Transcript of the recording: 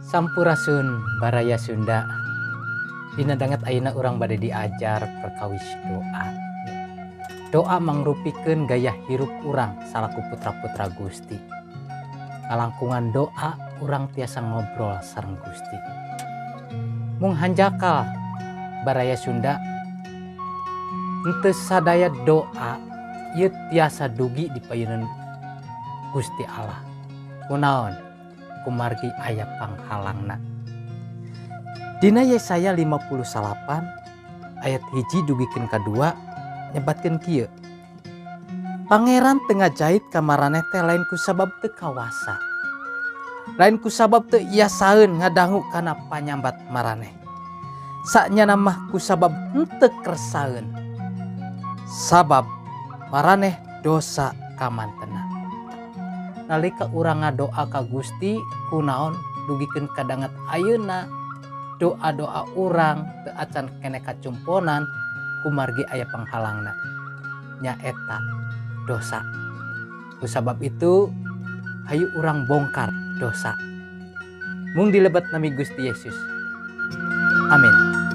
Sampurasun Baraya Sunda. Dina danget ayeuna urang bade diajar perkawis doa. Doa mangrupikeun gaya hirup urang salaku putra-putra Gusti. Kalangkungan doa urang tiasa ngobrol sareng Gusti. Mung hanjakal Baraya Sunda henteu sadaya doa ieu tiasa dugi di payeunan Gusti Allah. Kunaon? Kumargi aya panghalangna. Dina Yesaya 58 ayat 1 dugikeun kadua nyebatkeun kieu. Pangeran teu ngajait ka maraneh teh lain kusabab teu kawasa. Lain kusabab teu iasaeun ngadangu kana panyambat maraneh. Saknyana mah kusabab henteu kersaeun. Sabab maraneh dosa kamantena. Nalika urang ngadoa ka Gusti kunaon dugikeun kadanget ayeuna doa-doa urang teu acan keneh kacumponan kumargi aya panghalangna nyaeta dosa. Kusabab itu hayu urang bongkar dosa. Mung dilebet nami Gusti Yesus. Amin.